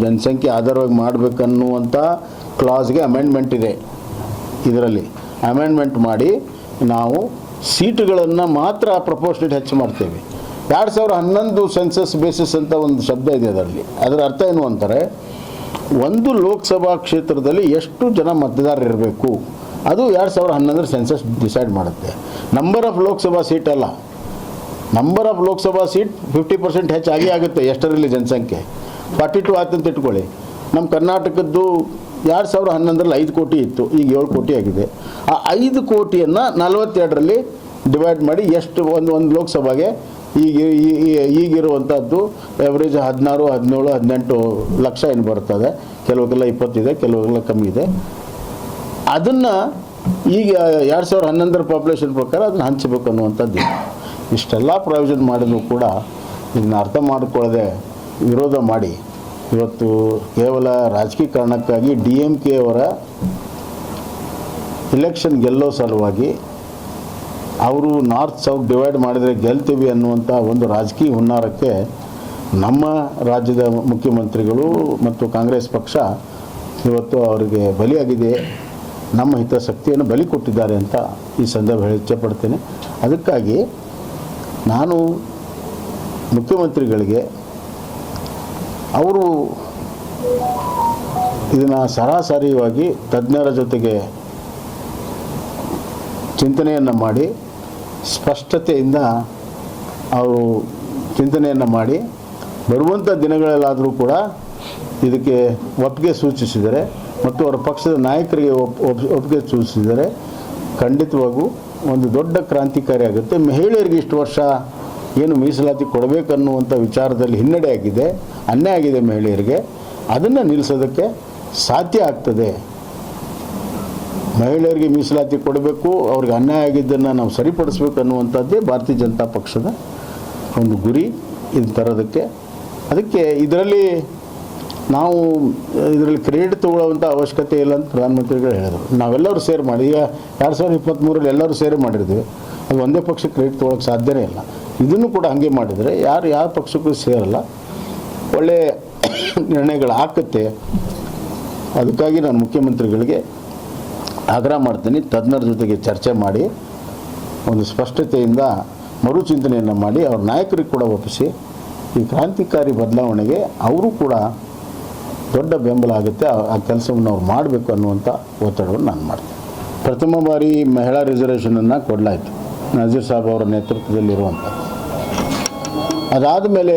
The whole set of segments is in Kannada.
ಜನಸಂಖ್ಯೆ ಆಧಾರವಾಗಿ ಮಾಡಬೇಕನ್ನುವಂಥ ಕ್ಲಾಸ್ಗೆ ಅಮೆಂಡ್ಮೆಂಟ್ ಇದೆ. ಇದರಲ್ಲಿ ಅಮೆಂಡ್ಮೆಂಟ್ ಮಾಡಿ ನಾವು ಸೀಟುಗಳನ್ನು ಮಾತ್ರ ಪ್ರಪೋರ್ಷನೇಟ್ ಹೆಚ್ಚು ಮಾಡ್ತೇವೆ. 2011 ಸೆನ್ಸಸ್ ಬೇಸಿಸ್ ಅಂತ ಒಂದು ಶಬ್ದ ಇದೆ ಅದರಲ್ಲಿ. ಅದರ ಅರ್ಥ ಏನು ಅಂತಾರೆ, ಒಂದು ಲೋಕಸಭಾ ಕ್ಷೇತ್ರದಲ್ಲಿ ಎಷ್ಟು ಜನ ಮತದಾರರು ಇರಬೇಕು ಅದು 2011 ಸೆನ್ಸಸ್ ಡಿಸೈಡ್ ಮಾಡುತ್ತೆ. ನಂಬರ್ ಆಫ್ ಲೋಕಸಭಾ ಸೀಟ್ ಅಲ್ಲ, ನಂಬರ್ ಆಫ್ ಲೋಕಸಭಾ ಸೀಟ್ 50% ಹೆಚ್ಚಾಗಿ ಆಗುತ್ತೆ. ಎಷ್ಟರಲ್ಲಿ ಜನಸಂಖ್ಯೆ 42 ಆಯ್ತು ಅಂತ ಇಟ್ಕೊಳ್ಳಿ. ನಮ್ಮ ಕರ್ನಾಟಕದ್ದು 2011 5 ಕೋಟಿ ಇತ್ತು, ಈಗ 7 ಕೋಟಿ ಆಗಿದೆ. ಆ 5 ಕೋಟಿಯನ್ನು 42ರಲ್ಲಿ ಡಿವೈಡ್ ಮಾಡಿ ಎಷ್ಟು ಒಂದು ಲೋಕಸಭೆಗೆ ಈಗಿರುವಂಥದ್ದು ಎವರೇಜ್ 16, 17, 18 ಲಕ್ಷ ಏನು ಬರ್ತದೆ. ಕೆಲವಕ್ಕೆಲ್ಲ 20 ಇದೆ, ಕೆಲವಕ್ಕೆಲ್ಲ ಕಮ್ಮಿ ಇದೆ. ಅದನ್ನು ಈಗ 2011 ಪಾಪ್ಯುಲೇಷನ್ ಪ್ರಕಾರ ಅದನ್ನು ಹಂಚಬೇಕು ಅನ್ನುವಂಥದ್ದು. ಇಷ್ಟೆಲ್ಲ ಪ್ರಾವಿಷನ್ ಮಾಡಿದ್ರು ಕೂಡ ಇದನ್ನ ಅರ್ಥ ಮಾಡಿಕೊಳ್ಳದೆ ವಿರೋಧ ಮಾಡಿ ಇವತ್ತು ಕೇವಲ ರಾಜಕೀಯ ಕಾರಣಕ್ಕಾಗಿ DMK ಅವರ ಇಲೆಕ್ಷನ್ ಗೆಲ್ಲೋ ಸಲುವಾಗಿ ಅವರು ನಾರ್ತ್ ಸೌತ್ ಡಿವೈಡ್ ಮಾಡಿದರೆ ಗೆಲ್ತೀವಿ ಅನ್ನುವಂಥ ಒಂದು ರಾಜಕೀಯ ಹುನ್ನಾರಕ್ಕೆ ನಮ್ಮ ರಾಜ್ಯದ ಮುಖ್ಯಮಂತ್ರಿಗಳು ಮತ್ತು ಕಾಂಗ್ರೆಸ್ ಪಕ್ಷ ಇವತ್ತು ಅವರಿಗೆ ಬಲಿಯಾಗಿದೆ. ನಮ್ಮ ಹಿತಾಸಕ್ತಿಯನ್ನು ಬಲಿ ಕೊಟ್ಟಿದ್ದಾರೆ ಅಂತ ಈ ಸಂದರ್ಭ ಹೇಳಿ ಇಚ್ಛೆಪಡ್ತೇನೆ. ಅದಕ್ಕಾಗಿ ನಾನು ಮುಖ್ಯಮಂತ್ರಿಗಳಿಗೆ ಅವರು ಇದನ್ನು ಸರಾಸರಿಯಾಗಿ ತಜ್ಞರ ಜೊತೆಗೆ ಚಿಂತನೆಯನ್ನು ಮಾಡಿ ಸ್ಪಷ್ಟತೆಯಿಂದ ಅವರು ಚಿಂತನೆಯನ್ನು ಮಾಡಿ ಬರುವಂಥ ದಿನಗಳಲ್ಲಾದರೂ ಕೂಡ ಇದಕ್ಕೆ ಒಪ್ಪಿಗೆ ಸೂಚಿಸಿದರೆ ಮತ್ತು ಅವರ ಪಕ್ಷದ ನಾಯಕರಿಗೆ ಒಪ್ಪಿಗೆ ಸೂಚಿಸಿದರೆ ಖಂಡಿತವಾಗೂ ಒಂದು ದೊಡ್ಡ ಕ್ರಾಂತಿಕಾರಿ ಆಗುತ್ತೆ. ಮಹಿಳೆಯರಿಗೆ ಇಷ್ಟು ವರ್ಷ ಏನು ಮೀಸಲಾತಿ ಕೊಡಬೇಕನ್ನುವಂಥ ವಿಚಾರದಲ್ಲಿ ಹಿನ್ನಡೆ ಆಗಿದೆ, ಅನ್ಯಾಯ ಆಗಿದೆ ಮಹಿಳೆಯರಿಗೆ. ಅದನ್ನು ನಿಲ್ಲಿಸೋದಕ್ಕೆ ಸಾಧ್ಯ ಆಗ್ತದೆ. ಮಹಿಳೆಯರಿಗೆ ಮೀಸಲಾತಿ ಕೊಡಬೇಕು, ಅವ್ರಿಗೆ ಅನ್ಯಾಯ ಆಗಿದ್ದನ್ನು ನಾವು ಸರಿಪಡಿಸ್ಬೇಕು ಅನ್ನುವಂಥದ್ದೇ ಭಾರತೀಯ ಜನತಾ ಪಕ್ಷದ ಒಂದು ಗುರಿ. ಇದು ತರೋದಕ್ಕೆ ಅದಕ್ಕೆ ಇದರಲ್ಲಿ ಕ್ರೆಡಿಟ್ ತೊಗೊಳ್ಳೋವಂಥ ಅವಶ್ಯಕತೆ ಇಲ್ಲ ಅಂತ ಪ್ರಧಾನಮಂತ್ರಿಗಳು ಹೇಳಿದರು. ನಾವೆಲ್ಲರೂ ಸೇರ್ ಮಾಡಿ ಈಗ 2023ರಲ್ಲಿ ಎಲ್ಲರೂ ಸೇರಿ ಮಾಡಿರ್ತೀವಿ. ಅದು ಒಂದೇ ಪಕ್ಷಕ್ಕೆ ಕ್ರೆಡಿಟ್ ತೊಗೊಳಕ್ಕೆ ಸಾಧ್ಯನೇ ಇಲ್ಲ. ಇದನ್ನು ಕೂಡ ಹಾಗೆ ಮಾಡಿದರೆ ಯಾವ ಪಕ್ಷಕ್ಕೂ ಸೇರಲ್ಲ, ಒಳ್ಳೆಯ ನಿರ್ಣಯಗಳು ಆಗುತ್ತೆ. ಅದಕ್ಕಾಗಿ ನಾನು ಮುಖ್ಯಮಂತ್ರಿಗಳಿಗೆ ಆಗ್ರಹ ಮಾಡ್ತೀನಿ, ತಜ್ಞರ ಜೊತೆಗೆ ಚರ್ಚೆ ಮಾಡಿ ಒಂದು ಸ್ಪಷ್ಟತೆಯಿಂದ ಮರುಚಿಂತನೆಯನ್ನು ಮಾಡಿ ಅವ್ರ ನಾಯಕರಿಗೆ ಕೂಡ ಒಪ್ಪಿಸಿ ಈ ಕ್ರಾಂತಿಕಾರಿ ಬದಲಾವಣೆಗೆ ಅವರು ಕೂಡ ದೊಡ್ಡ ಬೆಂಬಲ ಆಗುತ್ತೆ. ಆ ಕೆಲಸವನ್ನು ಅವ್ರು ಮಾಡಬೇಕು ಅನ್ನುವಂಥ ಒತ್ತಡವನ್ನು ನಾನು ಮಾಡ್ತೀನಿ. ಪ್ರಥಮ ಬಾರಿ ಮಹಿಳಾ ರಿಸರ್ವೇಷನನ್ನು ಕೊಡಲಾಯಿತು ನಜೀರ್ ಸಾಬ್ ಅವರ ನೇತೃತ್ವದಲ್ಲಿರುವಂಥದ್ದು. ಅದಾದ ಮೇಲೆ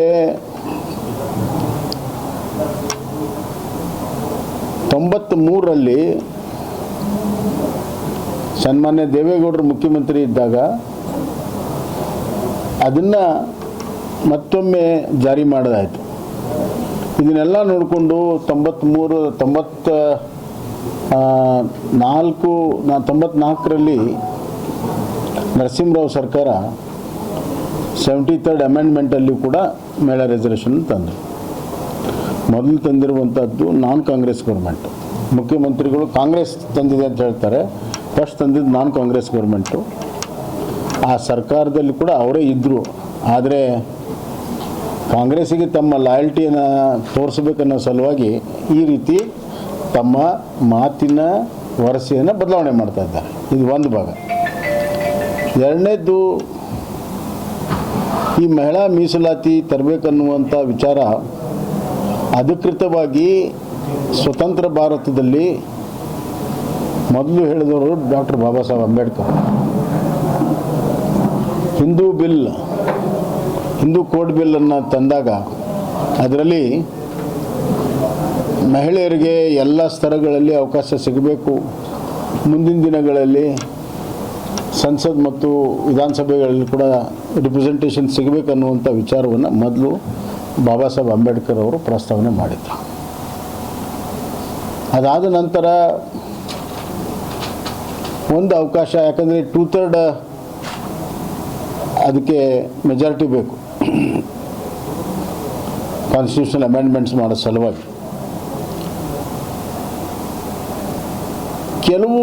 93ರಲ್ಲಿ ಸನ್ಮಾನ್ಯ ದೇವೇಗೌಡರು ಮುಖ್ಯಮಂತ್ರಿ ಇದ್ದಾಗ ಅದನ್ನು ಮತ್ತೊಮ್ಮೆ ಜಾರಿ ಮಾಡೋದಾಯಿತು. ಇದನ್ನೆಲ್ಲ ನೋಡಿಕೊಂಡು 94ರಲ್ಲಿ ನರಸಿಂಹರಾವ್ ಸರ್ಕಾರ 73rd ಅಮೆಂಡ್ಮೆಂಟಲ್ಲಿ ಕೂಡ ಮಹಿಳಾ ರಿಸರ್ವೇಷನ್ ತಂದರು. ಮೊದಲು ತಂದಿರುವಂಥದ್ದು ನಾನ್ ಕಾಂಗ್ರೆಸ್ ಗೌರ್ಮೆಂಟು. ಮುಖ್ಯಮಂತ್ರಿಗಳು ಕಾಂಗ್ರೆಸ್ ತಂದಿದೆ ಅಂತ ಹೇಳ್ತಾರೆ, ಫಸ್ಟ್ ತಂದಿದ್ದು ನಾನ್ ಕಾಂಗ್ರೆಸ್ ಗೌರ್ಮೆಂಟು. ಆ ಸರ್ಕಾರದಲ್ಲಿ ಕೂಡ ಅವರೇ ಇದ್ದರು. ಆದರೆ ಕಾಂಗ್ರೆಸ್ಸಿಗೆ ತಮ್ಮ ಲಾಯಲ್ಟಿಯನ್ನು ತೋರಿಸಬೇಕನ್ನೋ ಸಲುವಾಗಿ ಈ ರೀತಿ ತಮ್ಮ ಮಾತಿನ ವರಸೆಯನ್ನು ಬದಲಾವಣೆ ಮಾಡ್ತಾ ಇದ್ದಾರೆ. ಇದು ಒಂದು ಭಾಗ. ಎರಡನೇದ್ದು, ಈ ಮಹಿಳಾ ಮೀಸಲಾತಿ ತರಬೇಕನ್ನುವಂಥ ವಿಚಾರ ಅಧಿಕೃತವಾಗಿ ಸ್ವತಂತ್ರ ಭಾರತದಲ್ಲಿ ಮೊದಲು ಹೇಳಿದವರು ಡಾಕ್ಟರ್ ಬಾಬಾ ಸಾಹೇಬ್ ಅಂಬೇಡ್ಕರ್. ಹಿಂದೂ ಕೋಡ್ ಬಿಲ್ಲನ್ನು ತಂದಾಗ ಅದರಲ್ಲಿ ಮಹಿಳೆಯರಿಗೆ ಎಲ್ಲ ಸ್ತರಗಳಲ್ಲಿ ಅವಕಾಶ ಸಿಗಬೇಕು, ಮುಂದಿನ ದಿನಗಳಲ್ಲಿ ಸಂಸತ್ ಮತ್ತು ವಿಧಾನಸಭೆಗಳಲ್ಲಿ ಕೂಡ ರಿಪ್ರೆಸೆಂಟೇಷನ್ ಸಿಗಬೇಕನ್ನುವಂಥ ವಿಚಾರವನ್ನು ಮೊದಲು ಬಾಬಾ ಸಾಹೇಬ್ ಅಂಬೇಡ್ಕರ್ ಅವರು ಪ್ರಸ್ತಾವನೆ ಮಾಡಿದರು. ಅದಾದ ನಂತರ ಒಂದು ಅವಕಾಶ, ಯಾಕಂದರೆ 2/3 ಅದಕ್ಕೆ ಮೆಜಾರಿಟಿ ಬೇಕು ಕಾನ್ಸ್ಟಿಟ್ಯೂಷನಲ್ ಅಮೆಂಡ್ಮೆಂಟ್ಸ್ ಮಾಡೋ ಸಲುವಾಗಿ. ಕೆಲವು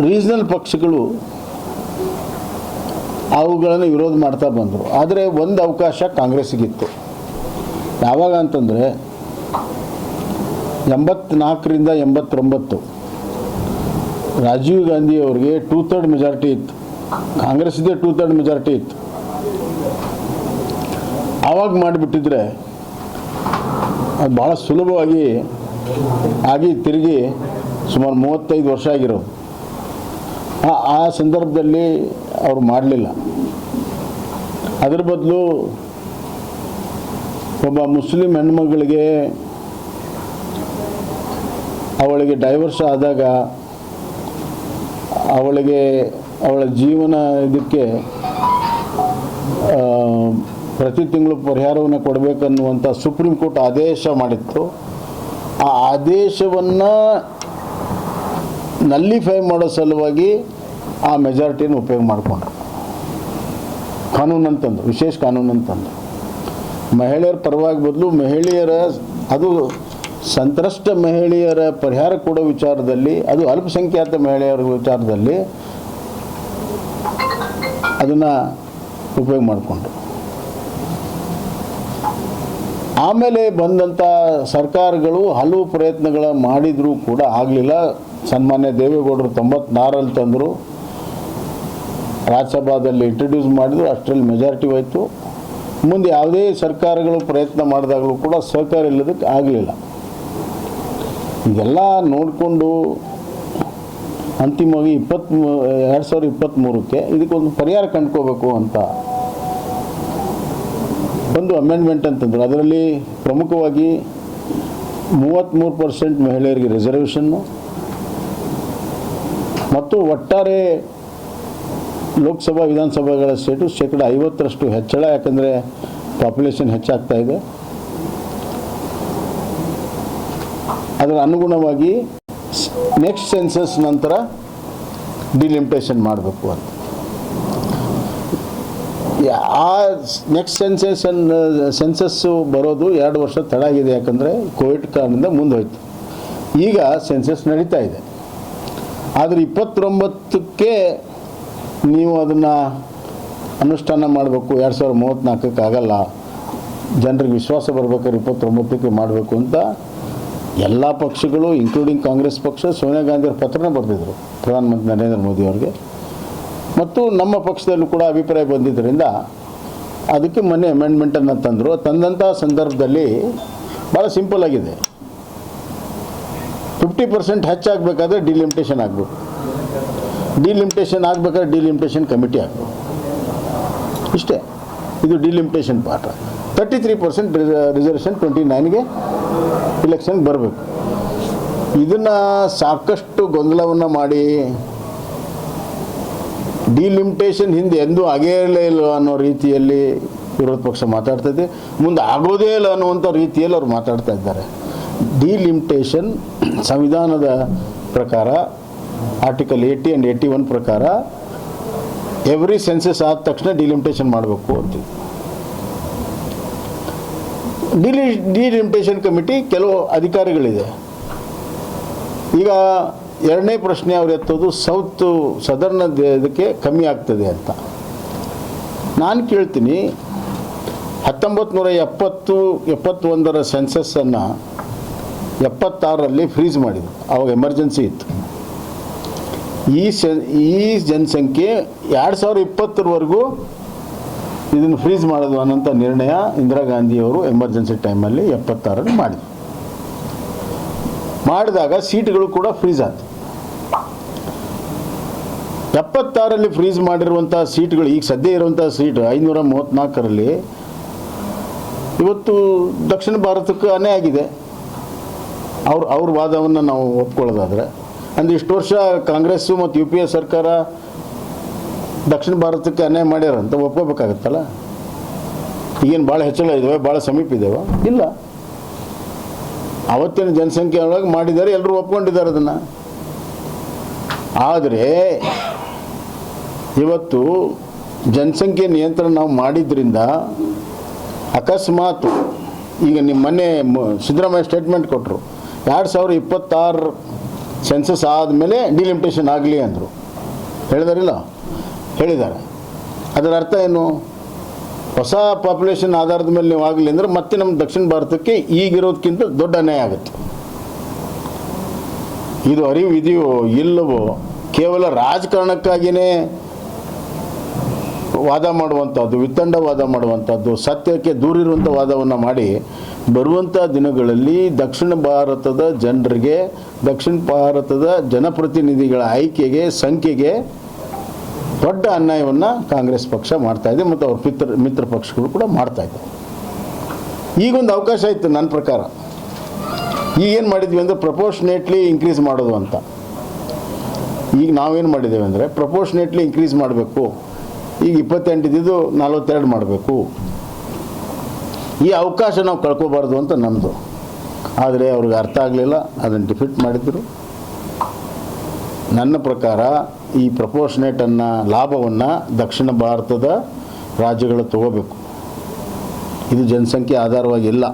ರೀಜನಲ್ ಪಕ್ಷಗಳು ಅವುಗಳನ್ನು ವಿರೋಧ ಮಾಡ್ತಾ ಬಂದರು. ಆದರೆ ಒಂದು ಅವಕಾಶ ಕಾಂಗ್ರೆಸ್ಸಿಗಿತ್ತು. ಯಾವಾಗ ಅಂತಂದರೆ 84ರಿಂದ 89 ರಾಜೀವ್ ಗಾಂಧಿ ಅವರಿಗೆ 2/3 ಮೆಜಾರಿಟಿ ಇತ್ತು, ಕಾಂಗ್ರೆಸ್ದೇ 2/3 ಮೆಜಾರಿಟಿ ಇತ್ತು. ಆವಾಗ ಮಾಡಿಬಿಟ್ಟಿದ್ರೆ ಅದು ಭಾಳ ಸುಲಭವಾಗಿ ಆಗಿ ತಿರುಗಿ ಸುಮಾರು 35 ವರ್ಷ ಆಗಿರೋದು. ಆ ಸಂದರ್ಭದಲ್ಲಿ ಅವರು ಮಾಡಲಿಲ್ಲ. ಅದರ ಬದಲು ಒಬ್ಬ ಮುಸ್ಲಿಂ ಹೆಣ್ಮಗಳಿಗೆ ಅವಳಿಗೆ ಡೈವರ್ಸ್ ಆದಾಗ ಅವಳ ಜೀವನ ಇದಕ್ಕೆ ಪ್ರತಿ ತಿಂಗಳು ಪರಿಹಾರವನ್ನು ಕೊಡಬೇಕನ್ನುವಂಥ ಸುಪ್ರೀಂ ಕೋರ್ಟ್ ಆದೇಶ ಮಾಡಿತ್ತು. ಆ ಆದೇಶವನ್ನು ನಲ್ಲಿಫೈ ಮಾಡೋ ಸಲುವಾಗಿ ಆ ಮೆಜಾರಿಟಿಯನ್ನು ಉಪಯೋಗ ಮಾಡಿಕೊಂಡ್ರು. ಕಾನೂನು ಅಂತಂದು, ವಿಶೇಷ ಕಾನೂನು ಅಂತಂದು ಮಹಿಳೆಯರ ಪರವಾಗಿ ಬದಲು ಮಹಿಳೆಯರ, ಅದು ಸಂತ್ರಸ್ತ ಮಹಿಳೆಯರ ಪರಿಹಾರ ಕೊಡೋ ವಿಚಾರದಲ್ಲಿ, ಅದು ಅಲ್ಪಸಂಖ್ಯಾತ ಮಹಿಳೆಯರ ವಿಚಾರದಲ್ಲಿ ಅದನ್ನು ಉಪಯೋಗ ಮಾಡಿಕೊಂಡ್ರು. ಆಮೇಲೆ ಬಂದಂಥ ಸರ್ಕಾರಗಳು ಹಲವು ಪ್ರಯತ್ನಗಳ ಮಾಡಿದರೂ ಕೂಡ ಆಗಲಿಲ್ಲ. ಸನ್ಮಾನ್ಯ ದೇವೇಗೌಡರು 94ರಲ್ಲಿ ತಂದರು, ರಾಜ್ಯಸಭಾದಲ್ಲಿ ಇಂಟ್ರಡ್ಯೂಸ್ ಮಾಡಿದ್ರು, ಅಷ್ಟರಲ್ಲಿ ಮೆಜಾರಿಟಿ ಹೋಯಿತು. ಮುಂದೆ ಯಾವುದೇ ಸರ್ಕಾರಗಳು ಪ್ರಯತ್ನ ಮಾಡಿದಾಗಲೂ ಕೂಡ ಸಹಕಾರ ಇಲ್ಲದಕ್ಕೆ ಆಗಲಿಲ್ಲ. ಇದೆಲ್ಲ ನೋಡಿಕೊಂಡು ಅಂತಿಮವಾಗಿ 2023ಕ್ಕೆ ಇದಕ್ಕೊಂದು ಪರಿಹಾರ ಕಂಡ್ಕೋಬೇಕು ಅಂತ ಒಂದು ಅಮೆಂಡ್ಮೆಂಟ್ ಅಂತಂದರು. ಅದರಲ್ಲಿ ಪ್ರಮುಖವಾಗಿ 33% ಮಹಿಳೆಯರಿಗೆ ರಿಸರ್ವೇಷನ್ನು ಮತ್ತು ಒಟ್ಟಾರೆ ಲೋಕಸಭಾ ವಿಧಾನಸಭೆಗಳ ಸೀಟು 50% ಹೆಚ್ಚಳ, ಯಾಕಂದರೆ ಪಾಪ್ಯುಲೇಷನ್ ಹೆಚ್ಚಾಗ್ತಾ ಇದೆ. ಅದರ ಅನುಗುಣವಾಗಿ ನೆಕ್ಸ್ಟ್ ಸೆನ್ಸಸ್ ನಂತರ ಡಿಲಿಮಿಟೇಷನ್ ಮಾಡಬೇಕು ಅಂತ. ಆ ನೆಕ್ಸ್ಟ್ ಸೆನ್ಸಸ್ಸು ಬರೋದು 2 ವರ್ಷ ತಡ ಆಗಿದೆ, ಯಾಕಂದರೆ ಕೋವಿಡ್ ಕಾರಣದಿಂದ ಮುಂದೆ ಹೋಯ್ತು. ಈಗ ಸೆನ್ಸಸ್ ನಡೀತಾ ಇದೆ. ಆದರೆ 29ಕ್ಕೆ ನೀವು ಅದನ್ನು ಅನುಷ್ಠಾನ ಮಾಡಬೇಕು. 2034ಕ್ಕೆ ಆಗಲ್ಲ, ಜನರಿಗೆ ವಿಶ್ವಾಸ ಬರ್ಬೇಕಾದ್ರೆ 29ಕ್ಕೆ ಮಾಡಬೇಕು ಅಂತ ಎಲ್ಲ ಪಕ್ಷಗಳು ಇನ್ಕ್ಲೂಡಿಂಗ್ ಕಾಂಗ್ರೆಸ್ ಪಕ್ಷ ಸೋನಿಯಾ ಗಾಂಧಿಯವ್ರ ಪತ್ರನ ಬರೆದಿದ್ರು ಪ್ರಧಾನಮಂತ್ರಿ ನರೇಂದ್ರ ಮೋದಿ ಅವರಿಗೆ. ಮತ್ತು ನಮ್ಮ ಪಕ್ಷದಲ್ಲೂ ಕೂಡ ಅಭಿಪ್ರಾಯ ಬಂದಿದ್ದರಿಂದ ಅದಕ್ಕೆ ಮೊನ್ನೆ ಅಮೆಂಡ್ಮೆಂಟನ್ನು ತಂದರು. ತಂದಂಥ ಸಂದರ್ಭದಲ್ಲಿ ಭಾಳ ಸಿಂಪಲ್ ಆಗಿದೆ. 50% ಹೆಚ್ಚಾಗಬೇಕಾದ್ರೆ ಡಿಲಿಮಿಟೇಷನ್ ಆಗಬೇಕು. ಡಿಲಿಮಿಟೇಷನ್ ಆಗಬೇಕಾದ್ರೆ ಡಿಲಿಮಿಟೇಷನ್ ಕಮಿಟಿ ಆಗಬೇಕು. ಇಷ್ಟೇ, ಇದು ಡಿಲಿಮಿಟೇಷನ್ ಪಾಠ. 33% ರಿಸರ್ವೇಷನ್ 29ಗೆ ಇಲೆಕ್ಷನ್ಗೆ ಬರಬೇಕು. ಇದನ್ನು ಸಾಕಷ್ಟು ಗೊಂದಲವನ್ನು ಮಾಡಿ ಡಿಲಿಮಿಟೇಷನ್ ಹಿಂದೆ ಎಂದೂ ಆಗೇ ಇಲ್ಲ ಅನ್ನೋ ರೀತಿಯಲ್ಲಿ ವಿರೋಧ ಪಕ್ಷ ಮಾತಾಡ್ತದೆ, ಮುಂದೆ ಆಗೋದೇ ಇಲ್ಲ ಅನ್ನುವಂಥ ರೀತಿಯಲ್ಲಿ ಅವ್ರು ಮಾತಾಡ್ತಾ ಇದ್ದಾರೆ. ಡಿಲಿಮಿಟೇಷನ್ ಸಂವಿಧಾನದ ಪ್ರಕಾರ ಆರ್ಟಿಕಲ್ 80 ಆ್ಯಂಡ್ 81 ಪ್ರಕಾರ ಎವ್ರಿ ಸೆನ್ಸಸ್ ಆದ ತಕ್ಷಣ ಡಿಲಿಮಿಟೇಷನ್ ಮಾಡಬೇಕು ಅಂತ. ಡಿಲಿಮಿಟೇಷನ್ ಕಮಿಟಿ ಕೆಲವು ಅಧಿಕಾರಿಗಳಿದೆ. ಈಗ ಎರಡನೇ ಪ್ರಶ್ನೆ ಅವ್ರು ಎತ್ತೋದು ಸದರ್ನ್ ಇದಕ್ಕೆ ಕಮ್ಮಿ ಆಗ್ತದೆ ಅಂತ. ನಾನು ಕೇಳ್ತೀನಿ, 1971ರ ಸೆನ್ಸಸ್ಸನ್ನು 76ರಲ್ಲಿ ಫ್ರೀಸ್ ಮಾಡಿದ್ರು. ಆವಾಗ ಎಮರ್ಜೆನ್ಸಿ ಇತ್ತು. ಈ ಜನಸಂಖ್ಯೆ 2020ರವರೆಗೂ ಇದನ್ನು ಫ್ರೀಸ್ ಮಾಡೋದು ಅನ್ನೋಂಥ ನಿರ್ಣಯ ಇಂದಿರಾ ಗಾಂಧಿಯವರು ಎಮರ್ಜೆನ್ಸಿ ಟೈಮಲ್ಲಿ 76ರಲ್ಲಿ ಮಾಡಿದಾಗ ಸೀಟ್ಗಳು ಕೂಡ ಫ್ರೀಸ್ ಆಯ್ತು. 76ರಲ್ಲಿ ಫ್ರೀಸ್ ಮಾಡಿರುವಂಥ ಸೀಟ್ಗಳು ಈಗ ಸದ್ಯ ಇರುವಂಥ ಸೀಟ್ 534ರಲ್ಲಿ ಇವತ್ತು ದಕ್ಷಿಣ ಭಾರತಕ್ಕೆ ಅನ್ಯಾಯ ಆಗಿದೆ. ಅವ್ರ ವಾದವನ್ನು ನಾವು ಒಪ್ಕೊಳ್ಳೋದಾದರೆ, ಅಂದರೆ ಇಷ್ಟು ವರ್ಷ ಕಾಂಗ್ರೆಸ್ಸು ಮತ್ತು UPA ಸರ್ಕಾರ ದಕ್ಷಿಣ ಭಾರತಕ್ಕೆ ಅನ್ಯಾಯ ಮಾಡ್ಯಾರ ಅಂತ ಒಪ್ಕೋಬೇಕಾಗತ್ತಲ್ಲ. ಈಗೇನು ಭಾಳ ಹೆಚ್ಚಳ ಇದ್ದಾವೆ, ಭಾಳ ಸಮೀಪ ಇದ್ದಾವೆ? ಇಲ್ಲ, ಅವತ್ತಿನ ಜನಸಂಖ್ಯೆ ಒಳಗೆ ಮಾಡಿದ್ದಾರೆ, ಎಲ್ಲರೂ ಒಪ್ಕೊಂಡಿದ್ದಾರೆ ಅದನ್ನು. ಆದರೆ ಇವತ್ತು ಜನಸಂಖ್ಯೆ ನಿಯಂತ್ರಣ ನಾವು ಮಾಡಿದ್ರಿಂದ ಅಕಸ್ಮಾತ್ ಈಗ ನಿಮ್ಮ ಮೊನ್ನೆ ಸಿದ್ದರಾಮಯ್ಯ ಸ್ಟೇಟ್ಮೆಂಟ್ ಕೊಟ್ಟರು, 2026 ಸೆನ್ಸಸ್ ಆದಮೇಲೆ ಡಿಲಿಮಿಟೇಷನ್ ಆಗಲಿ ಅಂದರು. ಹೇಳಿದಾರಿಲ್ಲ, ಹೇಳಿದ್ದಾರೆ. ಅದರ ಅರ್ಥ ಏನು? ಹೊಸ ಪಾಪ್ಯುಲೇಷನ್ ಆಧಾರದ ಮೇಲೆ ನೀವು ಆಗಲಿ ಅಂದರೆ ಮತ್ತೆ ನಮ್ಮ ದಕ್ಷಿಣ ಭಾರತಕ್ಕೆ ಈಗಿರೋದಕ್ಕಿಂತ ದೊಡ್ಡ ಅನ್ಯಾಯ ಆಗುತ್ತೆ. ಇದು ಅರಿವು ಇದೆಯೋ ಇಲ್ಲವೋ, ಕೇವಲ ರಾಜಕಾರಣಕ್ಕಾಗಿಯೇ ವಾದ ಮಾಡುವಂಥದ್ದು, ವಿತ್ತಂಡವಾದ ಮಾಡುವಂಥದ್ದು, ಸತ್ಯಕ್ಕೆ ದೂರಿರುವಂಥ ವಾದವನ್ನು ಮಾಡಿ ಬರುವಂಥ ದಿನಗಳಲ್ಲಿ ದಕ್ಷಿಣ ಭಾರತದ ಜನರಿಗೆ, ದಕ್ಷಿಣ ಭಾರತದ ಜನಪ್ರತಿನಿಧಿಗಳ ಆಯ್ಕೆಗೆ, ಸಂಖ್ಯೆಗೆ ದೊಡ್ಡ ಅನ್ಯಾಯವನ್ನು ಕಾಂಗ್ರೆಸ್ ಪಕ್ಷ ಮಾಡ್ತಾಯಿದೆ ಮತ್ತು ಅವ್ರ ಮಿತ್ರ ಪಕ್ಷಗಳು ಕೂಡ ಮಾಡ್ತಾಯಿದೆ. ಈಗೊಂದು ಅವಕಾಶ ಇತ್ತು ನನ್ನ ಪ್ರಕಾರ. ಈಗೇನು ಮಾಡಿದ್ವಿ ಅಂದರೆ ಪ್ರಪೋರ್ಷನೇಟ್ಲಿ ಇನ್ಕ್ರೀಸ್ ಮಾಡೋದು ಅಂತ. ಈಗ ನಾವೇನು ಮಾಡಿದ್ದೇವೆ ಅಂದರೆ ಪ್ರಪೋರ್ಷನೇಟ್ಲಿ ಇನ್ಕ್ರೀಸ್ ಮಾಡಬೇಕು, ಈಗ 28 ಇದ್ದಿದ್ದು 42 ಮಾಡಬೇಕು. ಈ ಅವಕಾಶ ನಾವು ಕಳ್ಕೊಬಾರ್ದು ಅಂತ ನಮ್ಮದು. ಆದರೆ ಅವ್ರಿಗೆ ಅರ್ಥ ಆಗಲಿಲ್ಲ, ಅದನ್ನು ಡಿಫೀಟ್ ಮಾಡಿದರು. ನನ್ನ ಪ್ರಕಾರ ಈ ಪ್ರಪೋರ್ಷನೇಟನ್ನು ಲಾಭವನ್ನು ದಕ್ಷಿಣ ಭಾರತದ ರಾಜ್ಯಗಳು ತಗೋಬೇಕು. ಇದು ಜನಸಂಖ್ಯೆ ಆಧಾರವಾಗಿ ಇಲ್ಲ.